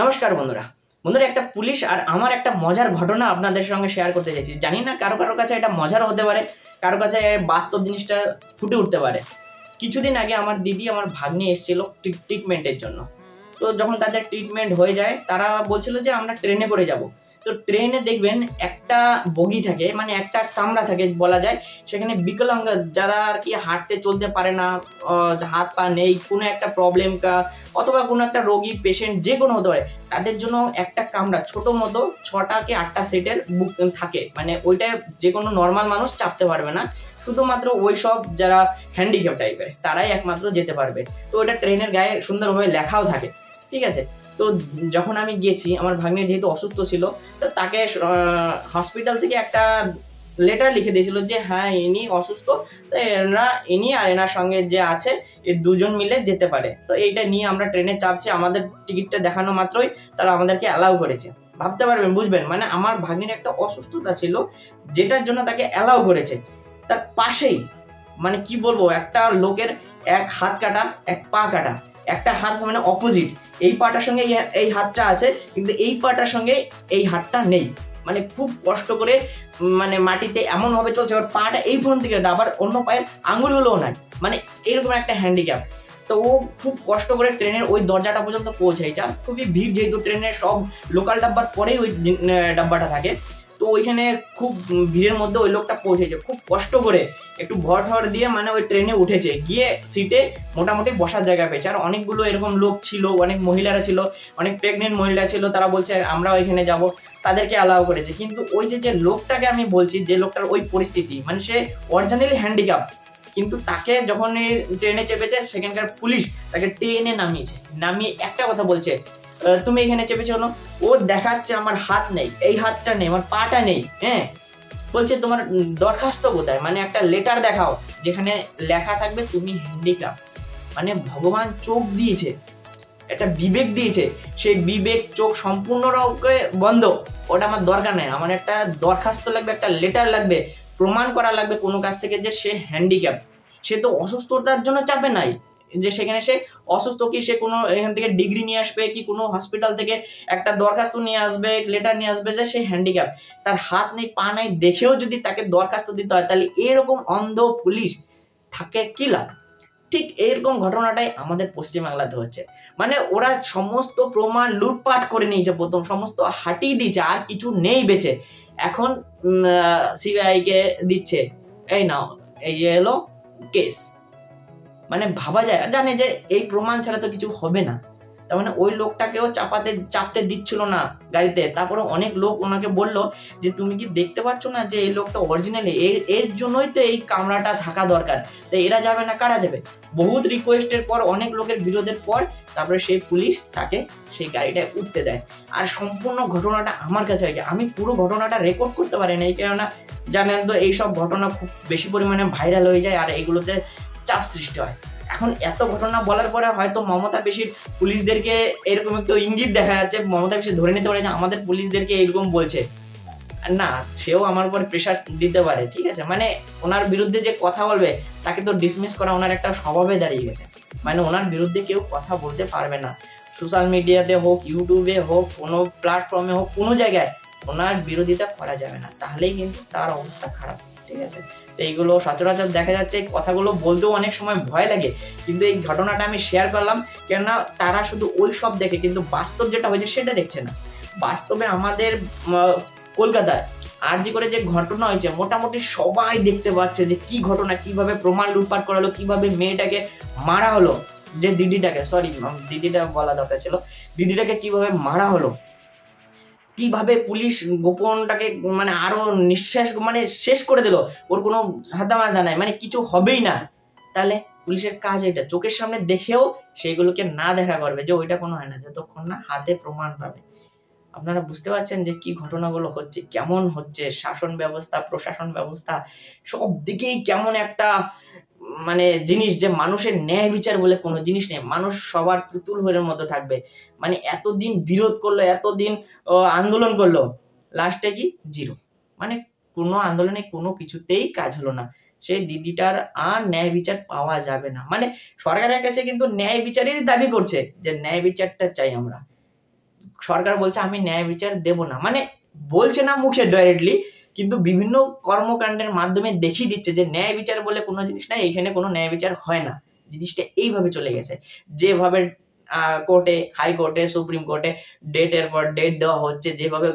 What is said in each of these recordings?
নমস্কার বন্ধুরা। একটা পুলিশ আর আমার একটা মজার ঘটনা আপনাদের সঙ্গে শেয়ার করতে চাইছি। জানি না কারো কারো কাছে এটা মজার হতে পারে, কারো কাছে বাস্তব জিনিসটা ফুটে উঠতে পারে। কিছুদিন আগে আমার দিদি আমার ভাগ্নে এসেছিল ট্রিটমেন্টের জন্য। তো যখন তাদের ট্রিটমেন্ট হয়ে যায় তারা বলছিল যে আমরা ট্রেনে করে যাব। তো ট্রেনে দেখবেন একটা বগি থাকে, মানে একটা কামরা থাকে বলা যায়, সেখানে বিকলাঙ্গ যারা আর কি হাঁটতে চলতে পারে না, হাত পা নেই, কোনো একটা প্রবলেম অথবা কোনো একটা রোগী পেশেন্ট যে কোনো হতে পারে, তাদের জন্য একটা কামরা ছোট মতো 6টা কি 8টা সিটের বুক থাকে। মানে ওইটা যে কোনো নর্মাল মানুষ চাপতে পারবে না, শুধুমাত্র ওই সব যারা হ্যান্ডিক্যাপ টাইপের তারাই একমাত্র যেতে পারবে। তো ওটা ট্রেনের গায়ে সুন্দরভাবে লেখাও থাকে, ঠিক আছে। তো যখন আমি গেছি, আমার ভাগ্নে যেহেতু অসুস্থ ছিল, তো তাকে হসপিটাল থেকে একটা লেটার লিখে দিয়েছিল যে হ্যাঁ ইনি অসুস্থ, তো ইনি আর এনার সঙ্গে যে আছে এই দুজন মিলে যেতে পারে। তো এইটা নিয়ে আমরা ট্রেনে চাপছি, আমাদের টিকিটটা দেখানো মাত্রই তারা আমাদেরকে অ্যালাউ করেছে। ভাবতে পারবেন, বুঝবেন, মানে আমার ভাগ্নির একটা অসুস্থতা ছিল যেটার জন্য তাকে অ্যালাউ করেছে। তার পাশেই, মানে কি বলবো, একটা লোকের এক হাত কাটা এক পা কাটা, একটা হাত মানে অপোজিট, এই পাটার সঙ্গে এই হাতটা আছে কিন্তু এই পাটার সঙ্গে এই হাতটা নেই। মানে খুব কষ্ট করে মানে মাটিতে এমন ভাবে চলছে, ওর পাটা এই ফোন থেকে আবার অন্য পায়ের আঙুলগুলোও নাই, মানে এরকম একটা হ্যান্ডিক্যাপ। তো ও খুব কষ্ট করে ট্রেনের ওই দরজাটা পর্যন্ত পৌঁছাইছে। আর খুবই ভিড়, যেহেতু ট্রেনের সব লোকাল ডাব্বার পরেই ওই ডাব্বাটা থাকে, তো ওইখানে খুব ভিড়ের মধ্যে ওই লোকটা পৌঁছেছে। খুব কষ্ট করে একটু ভর ঠর দিয়ে মানে ওই ট্রেনে উঠেছে, গিয়ে সিটে মোটামুটি বসার জায়গা পেয়েছে। আর অনেকগুলো এরকম লোক ছিল, অনেক মহিলারা ছিল, অনেক প্রেগনেন্ট মহিলা ছিল, তারা বলছে আমরা ওইখানে যাব, তাদেরকে অ্যালাউ করেছে। কিন্তু ওই যে লোকটাকে আমি বলছি, যে লোকটার ওই পরিস্থিতি, মানে সে অরিজিনালি হ্যান্ডিক্যাপ, কিন্তু তাকে যখন ট্রেনে চেপেছে সেখানকার পুলিশ তাকে টেনে নামিয়ে একটা কথা বলছে, তুমি এখানে চেপেছো কেন? ও দেখাচ্ছে আমার হাত নেই, এই হাতটা নেই, আমার পাটা নেই। হ্যাঁ, বলছে তোমার দরখাস্ত কোথায়, মানে একটা লেটার দেখাও যেখানে লেখা থাকবে তুমি হ্যান্ডিক্যাপ। মানে ভগবান চোখ দিয়েছে, একটা বিবেক দিয়েছে, সেই বিবেক চোখ সম্পূর্ণরূপে বন্ধ। ওটা আমার দরকার নেই, আমার একটা দরখাস্ত লাগবে, একটা লেটার লাগবে, প্রমাণ করা লাগবে কোনো কাছ থেকে যে সে হ্যান্ডিক্যাপ। সে তো অসুস্থতার জন্য চাপে নাই যে সেখানে সে অসুস্থ, কি সে কোনো এখান থেকে ডিগ্রি নিয়ে আসবে, কি কোনো হসপিটাল থেকে একটা দরখাস্ত নিয়ে আসবে, লেটার নিয়ে আসবে যে সে হ্যান্ডিক্যাপ। তার হাত নেই পা নাই দেখেও যদি তাকে দরখাস্ত দিতে হয়, তাহলে এরকম অন্ধ পুলিশ থাকে কি লাভ? ঠিক এরকম ঘটনাটাই আমাদের পশ্চিমবাংলাতে হচ্ছে। মানে ওরা সমস্ত প্রমাণ লুটপাট করে নিয়েছে, প্রথম সমস্ত হাটিয়ে দিয়েছে, আর কিছু নেই বেঁচে। এখন সিবিআই কে দিচ্ছে, এই নাও, এই যে এলো কেস। মানে ভাবা যায়, জানে যে এই প্রমাণ ছাড়া তো কিছু হবে না। তার মানে ওই লোকটাকেও চাপতে দিচ্ছিল না গাড়িতে। তারপরে অনেক লোক ওনাকে বললো যে তুমি কি দেখতে পাচ্ছ না যে এই লোকটা অরিজিনালি, এর জন্যই তো এই কামরাটা থাকা দরকার, তো এরা যাবে না কারা যাবে? বহুত রিকোয়েস্টের পর, অনেক লোকের বিরোধের পর তারপরে সেই পুলিশ তাকে সেই গাড়িটায় উঠতে দেয়। আর সম্পূর্ণ ঘটনাটা আমার কাছে হয়েছে, আমি পুরো ঘটনাটা রেকর্ড করতে পারি না, এই কেননা জানেন তো এইসব ঘটনা খুব বেশি পরিমাণে ভাইরাল হয়ে যায় আর এগুলোতে চাপ সৃষ্টি হয়। এখন এত ঘটনা বলার পরে হয়তো মমতা পিসির পুলিশদেরকে এরকম একটু ইঙ্গিত দেখা যাচ্ছে, মমতা পিসি ধরে নিতে পারে যে আমাদের পুলিশদেরকে এরকম বলছে। না, সেও আমার উপর প্রেশার দিতে পারে, ঠিক আছে। মানে ওনার বিরুদ্ধে যে কথা বলবে তাকে তো ডিসমিস করা ওনার একটা স্বভাবে দাঁড়িয়ে গেছে। মানে ওনার বিরুদ্ধে কেউ কথা বলতে পারবে না, সোশ্যাল মিডিয়াতে হোক, ইউটিউবে হোক, কোনো প্ল্যাটফর্মে হোক, কোনো জায়গায় ওনার বিরোধিতা করা যাবে না, তাহলেই কিন্তু তার অবস্থা খারাপ, ঠিক আছে। তো এইগুলো সচরাচর দেখা যাচ্ছে, কথাগুলো বলতেও অনেক সময় ভয় লাগে, কিন্তু এই ঘটনাটা আমি শেয়ার করলাম কেননা তারা শুধু ওই সব দেখে, কিন্তু বাস্তব যেটা হয়েছে সেটা দেখছে না। বাস্তবে আমাদের কলকাতায় আরজি করে যে ঘটনা হয়েছে, মোটামুটি সবাই দেখতে পাচ্ছে যে কি ঘটনা, কিভাবে প্রমাণ লুটপাট করা হলো, কিভাবে মেয়েটাকে মারা হলো, যে দিদিটাকে, সরি দিদিটা বলা দরকার ছিল, দিদিটাকে কিভাবে মারা হলো, কিভাবে পুলিশ গোপনটাকে মানে আরো নিঃশ্বাস মানে শেষ করে দিল, ওর কোনো হাতা মাজা নাই, মানে কিছু হবেই না। তাহলে পুলিশের কাজ এটা, চোখের সামনে দেখেও সেইগুলোকে না দেখা করবে, যে ওইটা কোনো হয় না যতক্ষণ না হাতে প্রমাণ পাবে। আপনারা বুঝতে পারছেন যে কি ঘটনাগুলো হচ্ছে, কেমন হচ্ছে শাসন ব্যবস্থা, প্রশাসন ব্যবস্থা, সব দিকেই কেমন একটা মানে জিনিস, যে মানুষের ন্যায় বিচার বলে কোনো জিনিস নেই, মানুষ সবার পুতুল হয়ে মতো থাকবে। মানে এতদিন বিরোধ করলো, এতদিন আন্দোলন করলো, লাস্টে কি জিরো, মানে কোনো আন্দোলনে কোনো কিছুতেই কাজ হলো না। সেই দিদিটার আর ন্যায় বিচার পাওয়া যাবে না। মানে সরকারের কাছে কিন্তু ন্যায় বিচারেরই দাবি করছে, যে ন্যায় বিচারটা চাই আমরা। সরকার বলছে আমি ন্যায় বিচার দেব না, মানে বলছে না মুখে ডাইরেক্টলি, কিন্তু বিভিন্ন কর্মকাণ্ডের মাধ্যমে দেখিয়ে দিচ্ছে যে ন্যায় বিচার বলে কোনো জিনিস নাই, এইখানে কোনো ন্যায় বিচার হয় না। জিনিসটা এইভাবে চলে গেছে, যেভাবে কোর্টে, হাইকোর্টে, সুপ্রিম কোর্টে ডেটের পর ডেট দেওয়া হচ্ছে, যেভাবে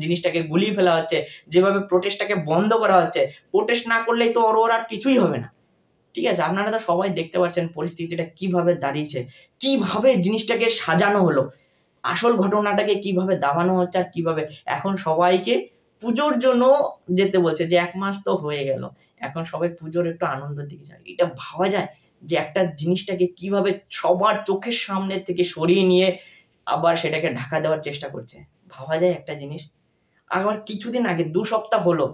জিনিসটাকে গুলিয়ে ফেলা হচ্ছে, যেভাবে প্রোটেস্টটাকে বন্ধ করা হচ্ছে, প্রোটেস্ট না করলেই তো ওর আর কিছুই হবে না। ঠিক আছে, আপনারা তো সবাই দেখতে পাচ্ছেন পরিস্থিতিটা কিভাবে দাঁড়িয়েছে, কিভাবে জিনিসটাকে সাজানো হলো, আসল ঘটনাটাকে কিভাবে দাবানো হচ্ছে, আর কিভাবে এখন সবাইকে পুজোর জন্য যেতে বলছে, যে 1 মাস তো হয়ে গেল, এখন সবাই পুজোর একটু আনন্দের দিকে যায়। এটা ভাবা যায় যে একটা জিনিসটাকে কিভাবে সবার চোখের সামনে থেকে সরিয়ে নিয়ে আবার সেটাকে ঢাকা দেওয়ার চেষ্টা করছে। ভাবা যায় একটা জিনিস। আবার কিছুদিন আগে 2 সপ্তাহ হলো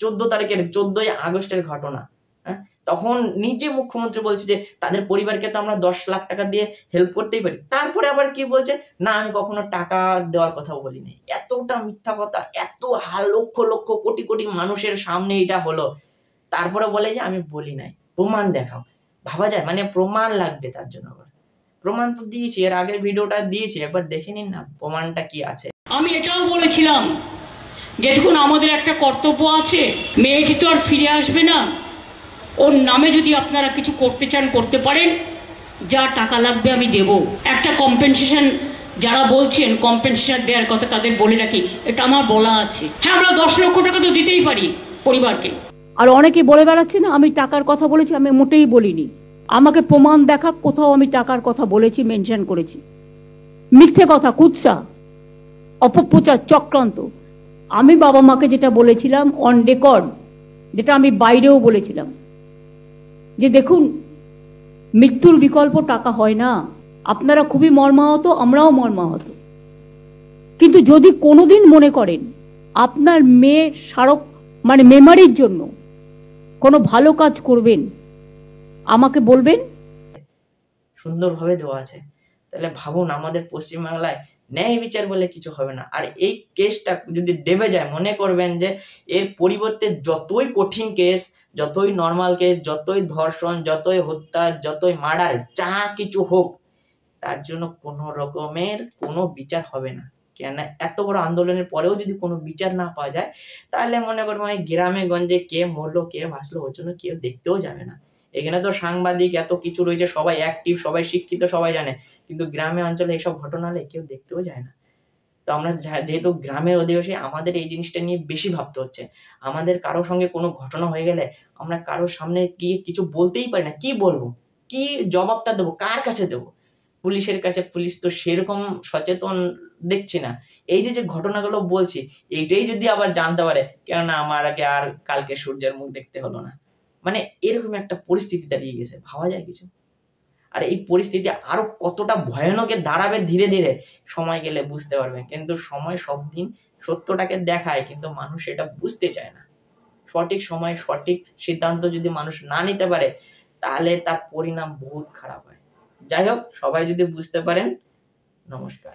14 আগস্টের ঘটনা, হ্যাঁ, তখন নিজে মুখ্যমন্ত্রী বলছে যে তাদের পরিবারকে তো আমরা 10 লাখ টাকা দিয়ে হেল্প করতেই পারি, তারপরে আবার কি বলছে না আমি কখনো টাকা দেওয়ার কথা বলিনি। এতটা মিথ্যা কথা, এত লক্ষ লক্ষ কোটি কোটি মানুষের সামনে এটা হলো, তারপরে বলে যে আমি বলি নাই, প্রমাণ দেখাও। ভাবা যায়, মানে প্রমাণ লাগবে তার জন্য। আবার প্রমাণ তো দিয়েছি, এর আগের ভিডিওটা দিয়েছি, একবার দেখে নিন না প্রমাণটা কি আছে। আমি এটাও বলেছিলাম যে দেখুন আমাদের একটা কর্তব্য আছে, মেয়েটি তো আর ফিরে আসবে না, ওর নামে যদি আপনারা কিছু করতে চান করতে পারেন, যা টাকা লাগবে আমি দেব। একটা কম্পেনসেশন, যারা বলছেন কম্পেনসেশন দেওয়ার কথা তাদের বলে রাখি, এটা আমার বলা আছে। হ্যাঁ, আমরা 10 লক্ষ টাকা তো দিতেই পারি পরিবারকে। আর অনেকে বলে বেড়াচ্ছে না আমি টাকার কথা বলেছি, আমি মোটেই বলিনি। আমাকে প্রমাণ দেখা কোথাও আমি টাকার কথা বলেছি, মেনশন করেছি? মিথ্যে কথা, কুৎসা, অপপ্রচার, চক্রান্ত। আমি বাবা মাকে যেটা বলেছিলাম অন রেকর্ড, যেটা আমি বাইরেও বলেছিলাম, যে দেখুন মৃত্যুর বিকল্প টাকা হয় না। আপনারা খুবই মর্মাহত, আমরাও মর্মাহত, কিন্তু যদি কোনোদিন মনে করেন আপনার মেয়ের স্মারক মানে মেমারির জন্য কোনো ভালো কাজ করবেন, আমাকে বলবেন। সুন্দরভাবে দেওয়া আছে। তাহলে ভাবুন আমাদের পশ্চিমবাংলায় ন্যায় বিচার বলে কিছু হবে না। আর এই কেসটা যদি ডেবে যায়, মনে করবেন যে এর পরিবর্তে যতই কঠিন কেস, যতই নর্মাল কেস, যতই ধর্ষণ, যতই হত্যা, যতই মার্ডার, যা কিছু হোক, তার জন্য কোনো রকমের কোনো বিচার হবে না। কেন এত বড় আন্দোলনের পরেও যদি কোনো বিচার না পাওয়া যায়, তাহলে মনে করবো এই গ্রামে গঞ্জে কে মরলো কে ভাসলো ওর জন্য কেউ দেখতেও যাবে না। এখানে তো সাংবাদিক এত কিছু রয়েছে, সবাই অ্যাক্টিভ, সবাই শিক্ষিত, সবাই জানে, কিন্তু গ্রামে অঞ্চলে এইসব ঘটনা হলে কেউ দেখতেও যায় না। তো আমরা যেহেতু গ্রামের অধিবাসী, আমাদের এই জিনিসটা নিয়ে বেশি ভাবতে হচ্ছে। আমাদের কারোর সঙ্গে কোনো ঘটনা হয়ে গেলে আমরা কারোর সামনে গিয়ে কিছু বলতেই পারি না। কি বলবো, কি জবাবটা দেবো, কার কাছে দেবো? পুলিশের কাছে, পুলিশ তো সেরকম সচেতন দেখছি না। এই যে ঘটনাগুলো বলছি, এইটাই যদি আবার জানতে পারে, কেননা আমার আগে আর কালকে সূর্যের মুখ দেখতে হলো না, মানে এরকম একটা পরিস্থিতি দাঁড়িয়ে গেছে। ভাবা যায় কিছু? আর এই পরিস্থিতি আরো কতটা ভয়ানকে দাঁড়াবে ধীরে ধীরে সময় গেলে বুঝতে পারবে। কিন্তু সময় সব দিন সত্যটাকে দেখায়, কিন্তু মানুষ এটা বুঝতে চায় না। সঠিক সময় সঠিক সিদ্ধান্ত যদি মানুষ না নিতে পারে, তাহলে তার পরিণাম বহুত খারাপ হয়। যাই হোক, সবাই যদি বুঝতে পারেন। নমস্কার।